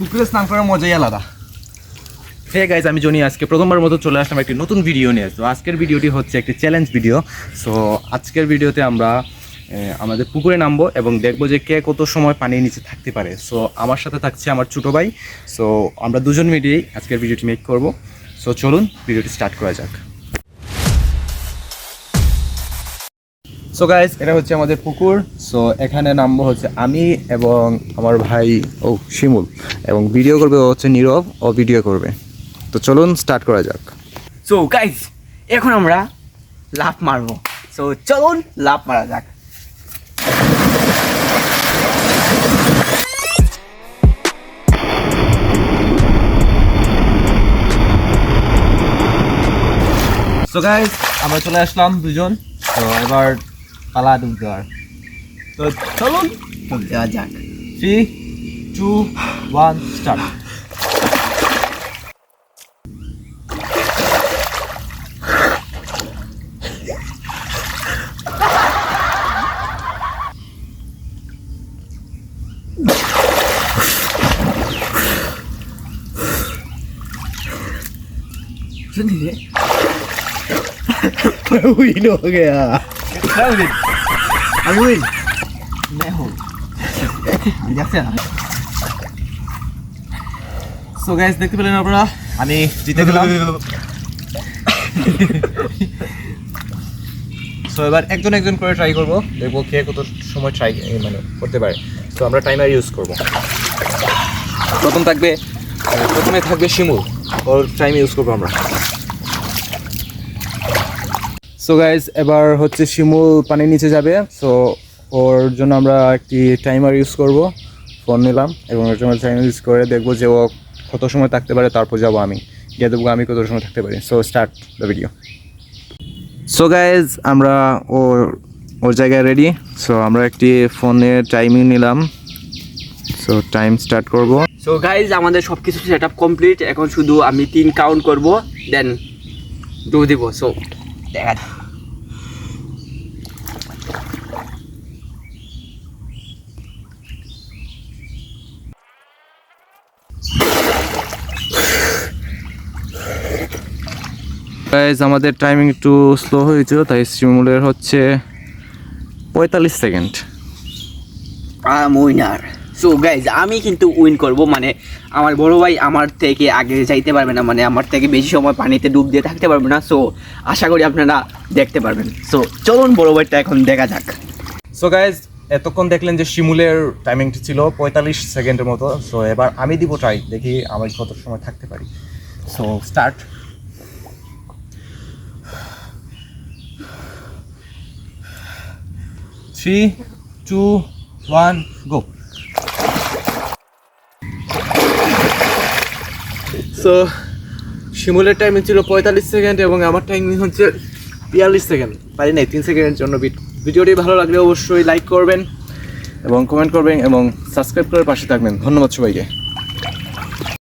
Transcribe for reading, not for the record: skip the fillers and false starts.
পুকুরে স্নান করার মজাই আলাদা। হ্যাঁ গাইজ, আমি জনি আজকে প্রথমবার মতো চলে আসলাম একটি নতুন ভিডিও নিয়ে। তো আজকের ভিডিওটি হচ্ছে একটি চ্যালেঞ্জ ভিডিও। সো আজকের ভিডিওতে আমরা আমাদের পুকুরে নামবো এবং দেখবো যে কে কত সময় পানির নিচে থাকতে পারে। সো আমার সাথে থাকছে আমার ছোটো ভাই। সো আমরা দুজন মিলিয়েই আজকের ভিডিওটি মেক করব। সো চলুন ভিডিওটি স্টার্ট করা যাক। সো গাইজ, এটা হচ্ছে আমাদের পুকুর। সো এখানে নামবো হচ্ছে আমি এবং আমার ভাই শিমুল, এবং ভিডিও করবে ও হচ্ছে নীরব, ও ভিডিও করবে। তো চলুন স্টার্ট করা যাক। সো গাইজ, এখন আমরা লাফ মারবো। সো চলুন লাফ মারা যাক। সো গাইজ, আমরা চলে আসলাম দুজন। তো এবার পালা ডুব দেওয়ার। তো চলুন ডুব দেওয়া যাক। 3, 2, 1 স্টার্ট। विन हो गया। আমি উইন। मैं हूँ। দেখছেন? সো গাইজ, দেখতে পেলেন আপনারা, আমি জিতে গেলাম। সো এবার একজন একজন করে ট্রাই করবো, দেখবো কে কত সময় করতে পারে। তো আমরা টাইমার ইউজ করবো। প্রথমে থাকবে শিমুল, ওর টাইম ইউজ করবো আমরা। সো গাইজ, এবার হচ্ছে শিমুল পানির নিচে যাবে। সো ওর জন্য আমরা একটি টাইমার ইউজ করব। ফোন নিলাম এবং ওর জন্য টাইমার ইউজ করে দেখবো যে ও কত সময় থাকতে পারে। তারপর যাবো আমি, গিয়ে দেখবো আমি কত সময় থাকতে পারি। So start the video. So guys, আমরা ওর জায়গায় রেডি। সো আমরা একটি ফোনের টাইমিং নিলাম। সো টাইম স্টার্ট করব। সো গাইজ, আমাদের সব কিছু সেট আপ কমপ্লিট। এখন শুধু আমি 3 কাউন্ট করব, দেন ডুব দিব। সো দেখা যাক। গাইজ, আমাদের টাইমিং একটু স্লো হয়েছিল, তাই শিমুলের হচ্ছে 45 সেকেন্ড। উইনার। সো গাইজ, আমি কিন্তু উইন করব। মানে আমার বড় ভাই আমার থেকে আগে যাইতে পারবে না, মানে আমার থেকে বেশি সময় পানিতে ডুব দিয়ে থাকতে পারবে না। সো আশা করি আপনারা দেখতে পারবেন। সো চলুন বড় ভাইটা এখন দেখা যাক। সো গাইজ, এতক্ষণ দেখলেন যে শিমুলের টাইমিংটি ছিল 45 সেকেন্ডের মতো। সো এবার আমি দিব ট্রাই, দেখি আমি কত সময় থাকতে পারি। So start. থ্রি, 2, 1 গো। সো শিমুলের টাইমিং ছিল 45 সেকেন্ড এবং আমার টাইমিং হচ্ছে 42 সেকেন্ড। পারি নাই 3 সেকেন্ডের জন্য। ভিডিওটি ভালো লাগলে অবশ্যই লাইক করবেন এবং কমেন্ট করবেন এবং সাবস্ক্রাইব করে পাশে থাকবেন। ধন্যবাদ সবাইকে।